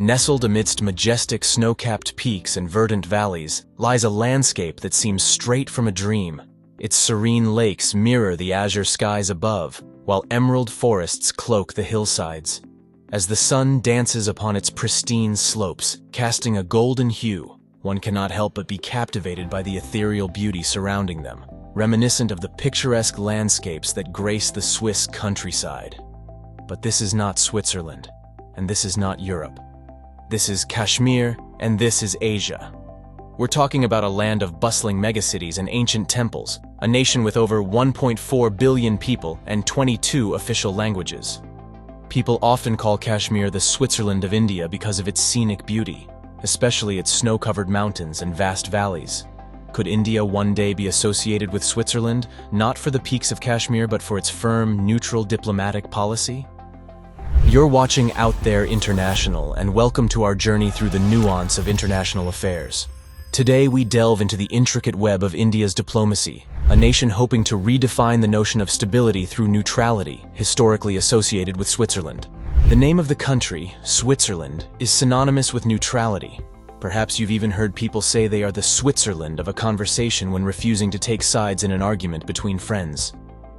Nestled amidst majestic snow-capped peaks and verdant valleys lies a landscape that seems straight from a dream. Its serene lakes mirror the azure skies above, while emerald forests cloak the hillsides. As the sun dances upon its pristine slopes, casting a golden hue, one cannot help but be captivated by the ethereal beauty surrounding them, reminiscent of the picturesque landscapes that grace the Swiss countryside. But this is not Switzerland, and this is not Europe. This is Kashmir, and this is Asia. We're talking about a land of bustling megacities and ancient temples, a nation with over 1.4 billion people and 22 official languages. People often call Kashmir the Switzerland of India because of its scenic beauty, especially its snow-covered mountains and vast valleys. Could India one day be associated with Switzerland, not for the peaks of Kashmir but for its firm, neutral diplomatic policy? You're watching Out There International, and welcome to our journey through the nuance of international affairs. Today we delve into the intricate web of India's diplomacy, a nation hoping to redefine the notion of stability through neutrality, historically associated with Switzerland. The name of the country, Switzerland, is synonymous with neutrality. Perhaps you've even heard people say they are the Switzerland of a conversation when refusing to take sides in an argument between friends.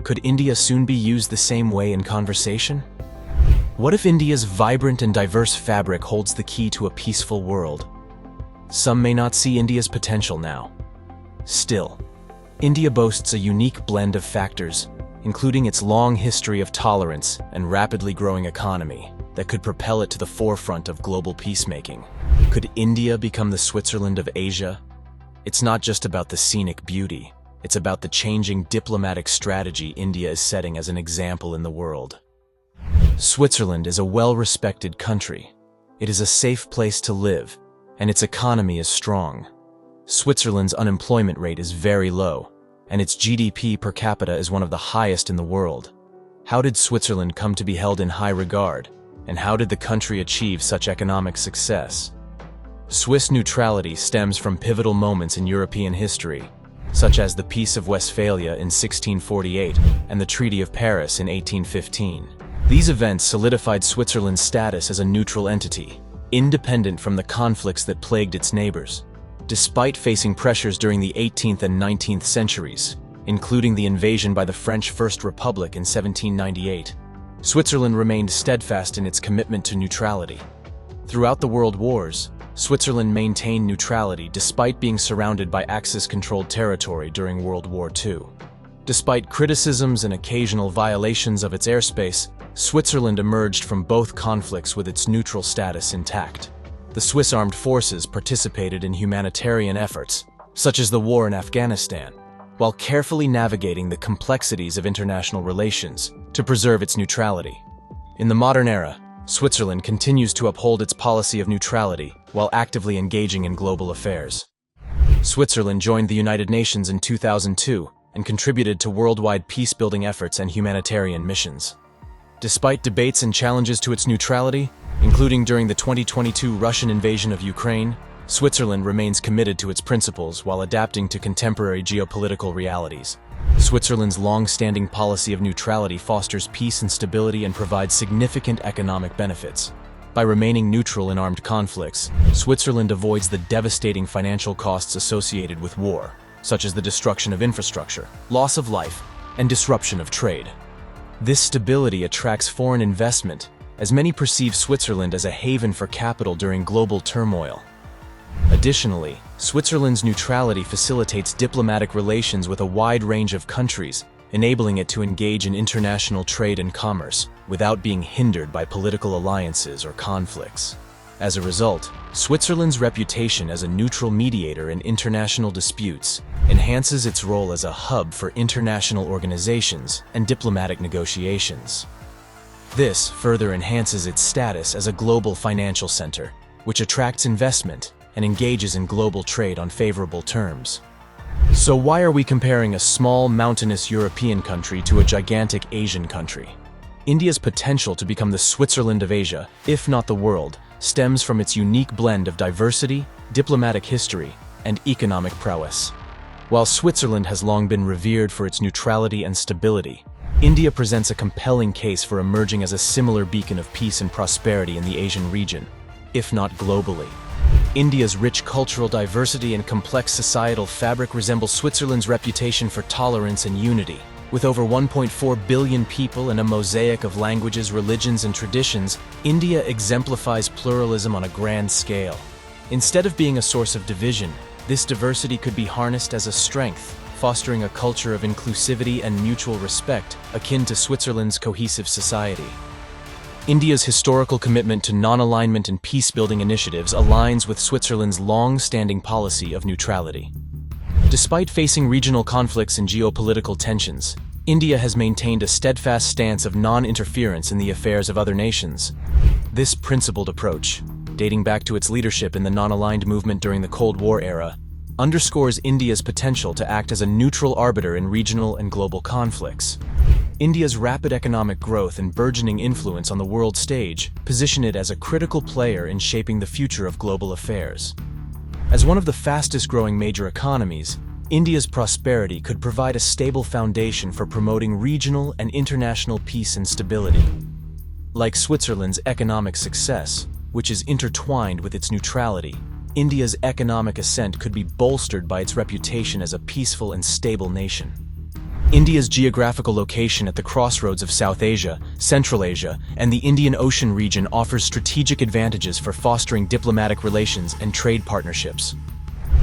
Could India soon be used the same way in conversation? What if India's vibrant and diverse fabric holds the key to a peaceful world? Some may not see India's potential now. Still, India boasts a unique blend of factors, including its long history of tolerance and rapidly growing economy, that could propel it to the forefront of global peacemaking. Could India become the Switzerland of Asia? It's not just about the scenic beauty, it's about the changing diplomatic strategy India is setting as an example in the world. Switzerland is a well-respected country. It is a safe place to live, and its economy is strong. Switzerland's unemployment rate is very low, and its GDP per capita is one of the highest in the world. How did Switzerland come to be held in high regard, and how did the country achieve such economic success? Swiss neutrality stems from pivotal moments in European history, such as the Peace of Westphalia in 1648 and the Treaty of Paris in 1815. These events solidified Switzerland's status as a neutral entity, independent from the conflicts that plagued its neighbors. Despite facing pressures during the 18th and 19th centuries, including the invasion by the French First Republic in 1798, Switzerland remained steadfast in its commitment to neutrality. Throughout the World Wars, Switzerland maintained neutrality despite being surrounded by Axis-controlled territory during World War II. Despite criticisms and occasional violations of its airspace, Switzerland emerged from both conflicts with its neutral status intact. The Swiss armed forces participated in humanitarian efforts, such as the war in Afghanistan, while carefully navigating the complexities of international relations to preserve its neutrality. In the modern era, Switzerland continues to uphold its policy of neutrality while actively engaging in global affairs. Switzerland joined the United Nations in 2002 and contributed to worldwide peace-building efforts and humanitarian missions. Despite debates and challenges to its neutrality, including during the 2022 Russian invasion of Ukraine, Switzerland remains committed to its principles while adapting to contemporary geopolitical realities. Switzerland's long-standing policy of neutrality fosters peace and stability and provides significant economic benefits. By remaining neutral in armed conflicts, Switzerland avoids the devastating financial costs associated with war, such as the destruction of infrastructure, loss of life, and disruption of trade. This stability attracts foreign investment, as many perceive Switzerland as a haven for capital during global turmoil. Additionally, Switzerland's neutrality facilitates diplomatic relations with a wide range of countries, enabling it to engage in international trade and commerce without being hindered by political alliances or conflicts. As a result, Switzerland's reputation as a neutral mediator in international disputes enhances its role as a hub for international organizations and diplomatic negotiations. This further enhances its status as a global financial center, which attracts investment and engages in global trade on favorable terms. So why are we comparing a small, mountainous European country to a gigantic Asian country? India's potential to become the Switzerland of Asia, if not the world, stems from its unique blend of diversity, diplomatic history, and economic prowess. While Switzerland has long been revered for its neutrality and stability, India presents a compelling case for emerging as a similar beacon of peace and prosperity in the Asian region. if not globally. India's rich cultural diversity and complex societal fabric resemble Switzerland's reputation for tolerance and unity. With over 1.4 billion people and a mosaic of languages, religions, and traditions, India exemplifies pluralism on a grand scale. Instead of being a source of division, this diversity could be harnessed as a strength, fostering a culture of inclusivity and mutual respect, akin to Switzerland's cohesive society. India's historical commitment to non-alignment and peace-building initiatives aligns with Switzerland's long-standing policy of neutrality. Despite facing regional conflicts and geopolitical tensions, India has maintained a steadfast stance of non-interference in the affairs of other nations. This principled approach, dating back to its leadership in the non-aligned movement during the Cold War era, underscores India's potential to act as a neutral arbiter in regional and global conflicts. India's rapid economic growth and burgeoning influence on the world stage position it as a critical player in shaping the future of global affairs. As one of the fastest-growing major economies, India's prosperity could provide a stable foundation for promoting regional and international peace and stability. Like Switzerland's economic success, which is intertwined with its neutrality, India's economic ascent could be bolstered by its reputation as a peaceful and stable nation. India's geographical location at the crossroads of South Asia, Central Asia, and the Indian Ocean region offers strategic advantages for fostering diplomatic relations and trade partnerships.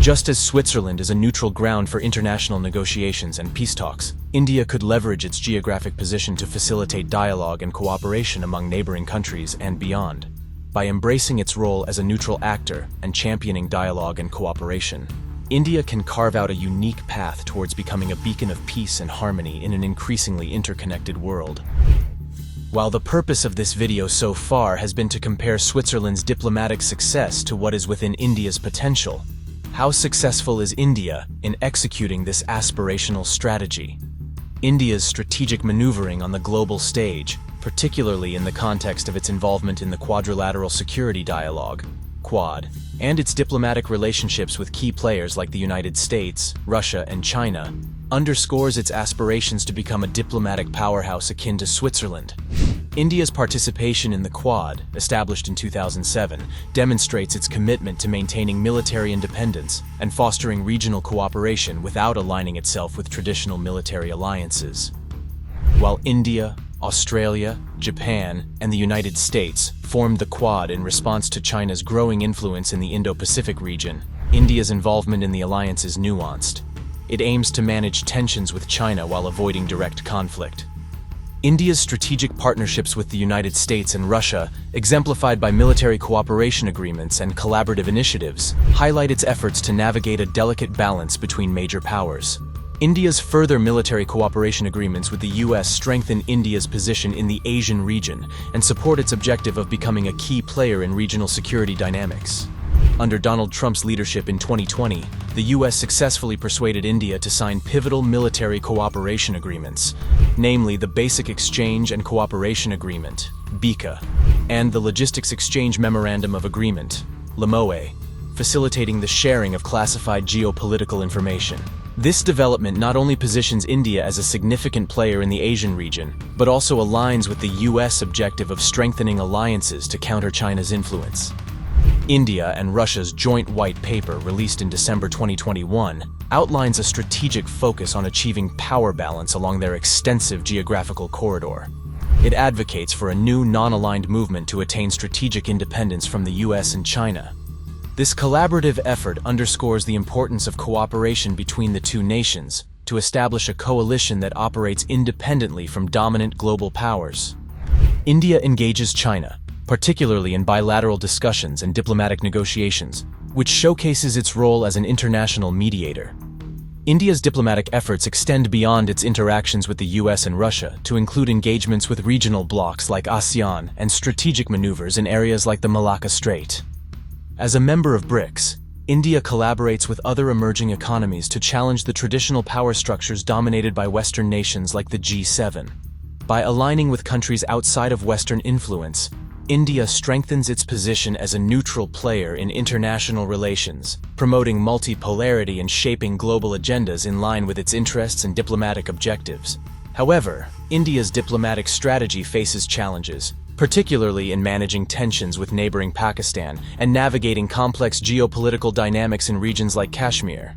Just as Switzerland is a neutral ground for international negotiations and peace talks, India could leverage its geographic position to facilitate dialogue and cooperation among neighboring countries and beyond. By embracing its role as a neutral actor and championing dialogue and cooperation, India can carve out a unique path towards becoming a beacon of peace and harmony in an increasingly interconnected world. While the purpose of this video so far has been to compare Switzerland's diplomatic success to what is within India's potential, how successful is India in executing this aspirational strategy? India's strategic maneuvering on the global stage, particularly in the context of its involvement in the Quadrilateral Security Dialogue, Quad, and its diplomatic relationships with key players like the United States, Russia, and China, underscores its aspirations to become a diplomatic powerhouse akin to Switzerland. India's participation in the Quad, established in 2007, demonstrates its commitment to maintaining military independence and fostering regional cooperation without aligning itself with traditional military alliances. While India, Australia, Japan, and the United States formed the Quad in response to China's growing influence in the Indo-Pacific region, India's involvement in the alliance is nuanced. It aims to manage tensions with China while avoiding direct conflict. India's strategic partnerships with the United States and Russia, exemplified by military cooperation agreements and collaborative initiatives, highlight its efforts to navigate a delicate balance between major powers. India's further military cooperation agreements with the US strengthen India's position in the Asian region and support its objective of becoming a key player in regional security dynamics. Under Donald Trump's leadership in 2020, the US successfully persuaded India to sign pivotal military cooperation agreements, namely the Basic Exchange and Cooperation Agreement, BICA, and the Logistics Exchange Memorandum of Agreement, LMOA, facilitating the sharing of classified geopolitical information. This development not only positions India as a significant player in the Asian region, but also aligns with the US objective of strengthening alliances to counter China's influence. India and Russia's joint white paper, released in December 2021, outlines a strategic focus on achieving power balance along their extensive geographical corridor. It advocates for a new non-aligned movement to attain strategic independence from the US and China. This collaborative effort underscores the importance of cooperation between the two nations to establish a coalition that operates independently from dominant global powers. India engages China, particularly in bilateral discussions and diplomatic negotiations, which showcases its role as an international mediator. India's diplomatic efforts extend beyond its interactions with the US and Russia to include engagements with regional blocs like ASEAN and strategic maneuvers in areas like the Malacca Strait. As a member of BRICS, India collaborates with other emerging economies to challenge the traditional power structures dominated by Western nations like the G7. By aligning with countries outside of Western influence, India strengthens its position as a neutral player in international relations, promoting multipolarity and shaping global agendas in line with its interests and diplomatic objectives. However, India's diplomatic strategy faces challenges, particularly in managing tensions with neighboring Pakistan and navigating complex geopolitical dynamics in regions like Kashmir.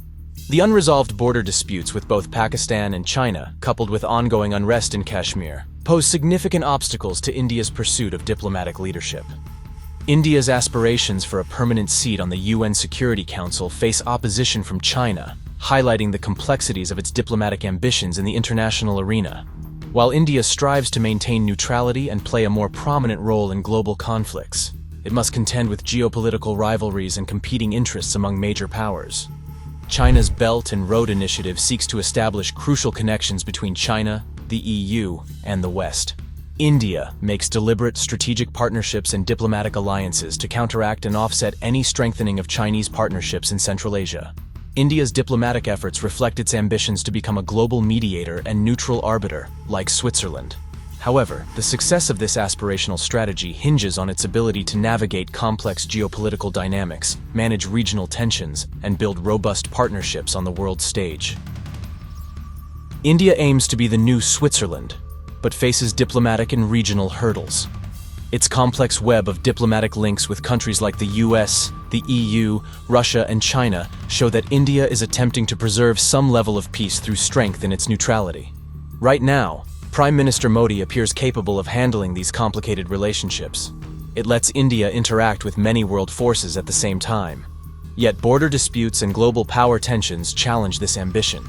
The unresolved border disputes with both Pakistan and China, coupled with ongoing unrest in Kashmir, pose significant obstacles to India's pursuit of diplomatic leadership. India's aspirations for a permanent seat on the UN Security Council face opposition from China, highlighting the complexities of its diplomatic ambitions in the international arena. While India strives to maintain neutrality and play a more prominent role in global conflicts, it must contend with geopolitical rivalries and competing interests among major powers. China's Belt and Road Initiative seeks to establish crucial connections between China, the EU, and the West. India makes deliberate strategic partnerships and diplomatic alliances to counteract and offset any strengthening of Chinese partnerships in Central Asia. India's diplomatic efforts reflect its ambitions to become a global mediator and neutral arbiter, like Switzerland. However, the success of this aspirational strategy hinges on its ability to navigate complex geopolitical dynamics, manage regional tensions, and build robust partnerships on the world stage. India aims to be the new Switzerland, but faces diplomatic and regional hurdles. Its complex web of diplomatic links with countries like the US, the EU, Russia, and China show that India is attempting to preserve some level of peace through strength in its neutrality. Right now, Prime Minister Modi appears capable of handling these complicated relationships. It lets India interact with many world forces at the same time. Yet border disputes and global power tensions challenge this ambition,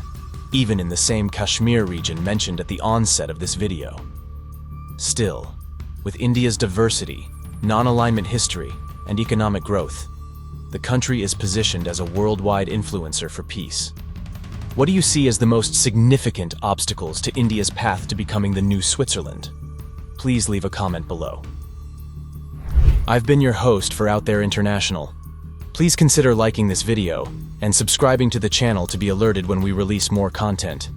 even in the same Kashmir region mentioned at the onset of this video. Still, with India's diversity, non-alignment history, and economic growth, the country is positioned as a worldwide influencer for peace. What do you see as the most significant obstacles to India's path to becoming the new Switzerland? Please leave a comment below. I've been your host for Out There International. Please consider liking this video and subscribing to the channel to be alerted when we release more content.